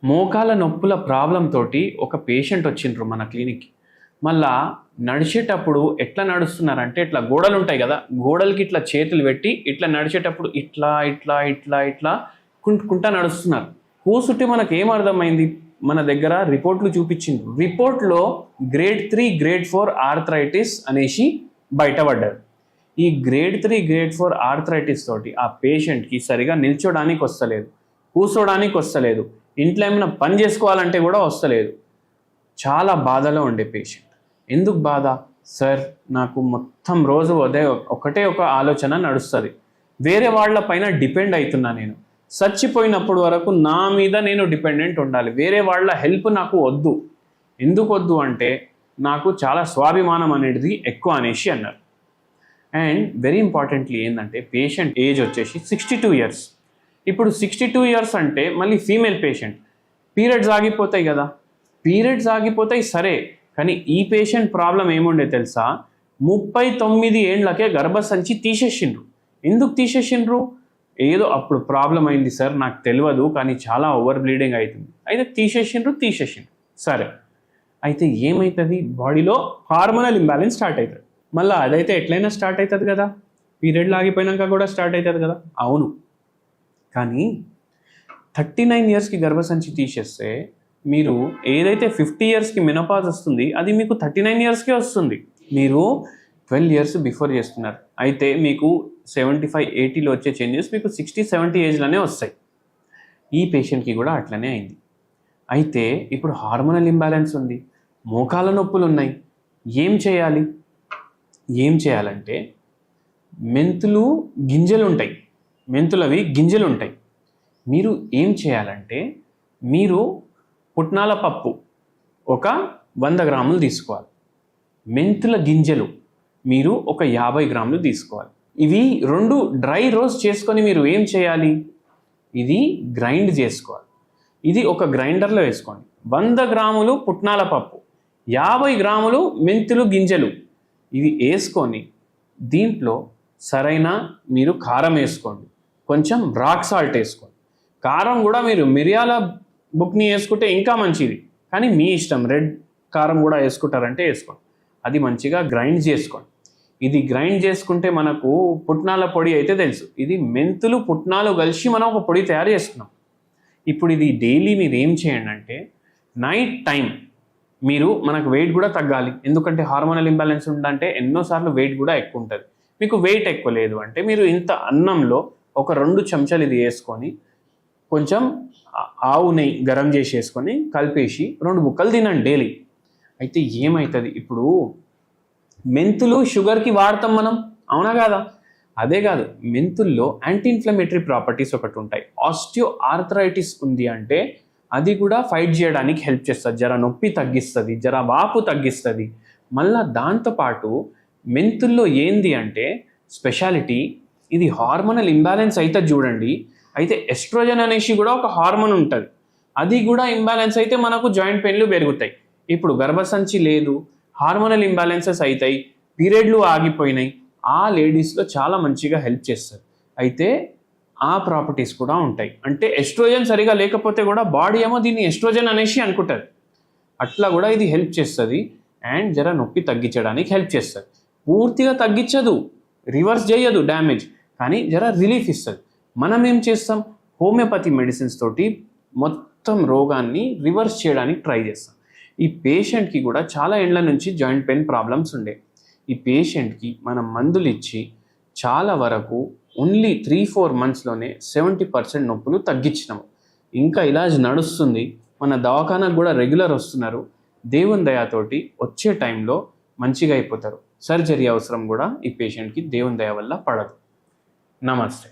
మోకాల నొప్పుల ప్రాబ్లం తోటి ఒక పేషెంట్ వచ్చిండ్రు మన క్లినిక్కి. మళ్ళా నడిచేటప్పుడు ఎట్లా నడుస్తున్నారంటే ఇట్లా గోడలు ఉంటాయి కదా, గోడలకి ఇట్లా చేతులు పెట్టి ఇట్లా నడిచేటప్పుడు ఇట్లా ఇట్లా ఇట్లా ఇట్లా కుంటుకుంటా నడుస్తున్నారు. కూసుంటే మనకు ఏం అర్థమైంది, మన దగ్గర రిపోర్ట్లు చూపించింది. రిపోర్ట్లో గ్రేడ్ 3 గ్రేడ్ 4 ఆర్థరైటిస్ అనేసి బయటపడ్డారు. ఈ గ్రేడ్ 3 గ్రేడ్ 4 ఆర్థరైటిస్ తోటి ఆ పేషెంట్కి సరిగా నిల్చోడానికి వస్తలేదు, కూర్చోడానికి వస్తలేదు, ఇంట్లో ఏమైనా పని చేసుకోవాలంటే కూడా వస్తలేదు. చాలా బాధలో ఉండే పేషెంట్. ఎందుకు బాధ? సార్ నాకు మొత్తం రోజు ఒకటే ఒక ఆలోచన నడుస్తుంది, వేరే వాళ్ళ పైన డిపెండ్ అవుతున్నా, నేను చచ్చిపోయినప్పుడు వరకు నా మీద నేను డిపెండెంట్ ఉండాలి, వేరే వాళ్ళ హెల్ప్ నాకు వద్దు. ఎందుకు వద్దు అంటే నాకు చాలా స్వాభిమానం అనేది ఎక్కువ అనేసి అన్నారు. అండ్ వెరీ ఇంపార్టెంట్లీ ఏంటంటే పేషెంట్ ఏజ్ వచ్చేసి 62 ఇయర్స్. ఇప్పుడు 62 ఇయర్స్ అంటే మళ్ళీ ఫీమేల్ పేషెంట్, పీరియడ్స్ ఆగిపోతాయి కదా, పీరియడ్స్ ఆగిపోతాయి సరే, కానీ ఈ పేషెంట్ ప్రాబ్లం ఏముండే తెలుసా, 39 ఏళ్లకే గర్భసంచి తీసేసిండ్రు. ఎందుకు తీసేసిండ్రు? ఏదో అప్పుడు ప్రాబ్లం అయింది సార్, నాకు తెలియదు, కానీ చాలా ఓవర్ బ్లీడింగ్ అవుతుంది, అయితే తీసేసిండ్రు. సరే, అయితే ఏమవుతుంది, బాడీలో హార్మోనల్ ఇంబ్యాలెన్స్ స్టార్ట్ అవుతుంది. మళ్ళీ అదైతే ఎట్లయినా స్టార్ట్ అవుతుంది కదా, పీరియడ్లు ఆగిపోయినాక కూడా స్టార్ట్ అవుతుంది కదా. అవును, కానీ 39 ఇయర్స్కి గర్భసంచి తీసేస్తే మీరు ఏదైతే 50 ఇయర్స్కి మెనోపాజ్ వస్తుంది అది మీకు 39 ఇయర్స్కే వస్తుంది. మీరు 12 ఇయర్స్ బిఫోర్ చేస్తున్నారు, అయితే మీకు 75-80లో వచ్చే చేంజెస్ మీకు 60-70 ఏజ్లోనే వస్తాయి. ఈ పేషెంట్కి కూడా అట్లనే అయింది. అయితే ఇప్పుడు హార్మోనల్ ఇంబ్యాలెన్స్ ఉంది, మోకాల నొప్పులు ఉన్నాయి, ఏం చేయాలంటే మెంతులు గింజలు ఉంటాయి, మెంతులవి గింజలు ఉంటాయి. మీరు ఏం చేయాలంటే మీరు పుట్నాల పప్పు ఒక 100 గ్రాములు తీసుకోవాలి, మెంతుల గింజలు మీరు ఒక 50 గ్రాములు తీసుకోవాలి. ఇవి రెండు డ్రై రోస్ట్ చేసుకొని మీరు ఏం చేయాలి, ఇది గ్రైండ్ చేసుకోవాలి. ఇది ఒక గ్రైండర్లో వేసుకోండి. 100 గ్రాములు పుట్నాల పప్పు, 50 గ్రాములు మెంతులు గింజలు, ఇవి వేసుకొని దీంట్లో సరైన మీరు కారం వేసుకోండి, కొంచెం రాక్ సాల్ట్ వేసుకోండి. కారం కూడా మీరు మిరియాల బుక్ని వేసుకుంటే ఇంకా మంచిది, కానీ మీ ఇష్టం, రెడ్ కారం కూడా వేసుకుంటారంటే వేసుకోండి. అది మంచిగా గ్రైండ్ చేసుకోండి. ఇది గ్రైండ్ చేసుకుంటే మనకు పుట్నాల పొడి అయితే తెలుసు, ఇది మెంతులు పుట్నాలు కలిసి మనం ఒక పొడి తయారు చేసుకున్నాం. ఇప్పుడు ఇది డైలీ మీరు ఏం చేయండి అంటే నైట్ టైం మనకు వెయిట్ కూడా తగ్గాలి, ఎందుకంటే హార్మోనల్ ఇంబ్యాలెన్స్ ఉందంటే ఎన్నోసార్లు వెయిట్ కూడా ఎక్కువ ఉంటుంది. మీకు వెయిట్ ఎక్కువ లేదు అంటే మీరు ఇంత అన్నంలో ఒక 2 చెంచాలు ఇది వేసుకొని కొంచెం ఆవు నెయ్యి గరం చేసేసుకొని కలిపేసి 2 ముక్కలు తినండి డైలీ. అయితే ఏమవుతుంది, ఇప్పుడు మెంతులు షుగర్కి వాడతాం మనం, అవునా కాదా? అదే కాదు, మెంతుల్లో యాంటీ ఇన్ఫ్లమేటరీ ప్రాపర్టీస్ ఒకటి ఉంటాయి. ఆస్టియో ఆర్థరైటిస్ ఉంది అంటే అది కూడా ఫైట్ చేయడానికి హెల్ప్ చేస్తుంది, జర నొప్పి తగ్గిస్తుంది, జర వాపు తగ్గిస్తుంది. మళ్ళీ దాంతోపాటు మెంతుల్లో ఏంది అంటే స్పెషాలిటీ, ఇది హార్మోనల్ ఇంబ్యాలెన్స్ అయితే చూడండి, అయితే ఎస్ట్రోజన్ అనేసి కూడా ఒక హార్మోన్ ఉంటుంది, అది కూడా ఇంబ్యాలెన్స్ అయితే మనకు జాయింట్ పెయిన్లు పెరుగుతాయి. ఇప్పుడు గర్భసంచి లేదు, హార్మోనల్ ఇంబ్యాలెన్సెస్ అవుతాయి, పీరియడ్లు ఆగిపోయినాయి, ఆ లేడీస్లో చాలా మంచిగా హెల్ప్ చేస్తుంది. అయితే ఆ ప్రాపర్టీస్ కూడా ఉంటాయి, అంటే ఎస్ట్రోజన్ సరిగా లేకపోతే కూడా బాడీ ఏమో దీన్ని ఎస్ట్రోజన్ అనేసి అనుకుంటుంది, అట్లా కూడా ఇది హెల్ప్ చేస్తుంది. అండ్ జర నొప్పి తగ్గించడానికి హెల్ప్ చేస్తుంది. పూర్తిగా తగ్గించదు, రివర్స్ చేయదు డ్యామేజ్, కానీ జర రిలీఫ్ ఇస్తుంది. మనం ఏం చేస్తాం, హోమియోపతి మెడిసిన్స్ తోటి మొత్తం రోగాన్ని రివర్స్ చేయడానికి ట్రై చేస్తాం. ఈ పేషెంట్కి కూడా చాలా ఏళ్ల నుంచి జాయింట్ పెయిన్ ప్రాబ్లమ్స్ ఉండే. ఈ పేషెంట్కి మనం మందులు ఇచ్చి చాలా వరకు ఓన్లీ 3-4 మంత్స్లోనే 70% నొప్పులు తగ్గించినాము. ఇంకా ఇలాజ్ నడుస్తుంది, మన దవాఖానకు కూడా రెగ్యులర్ వస్తున్నారు. దేవుని దయతోటి వచ్చే టైంలో మంచిగా అయిపోతారు. సర్జరీ అవసరం కూడా ఈ పేషెంట్కి దేవుని దయ వల్ల పడదు. నమస్తే.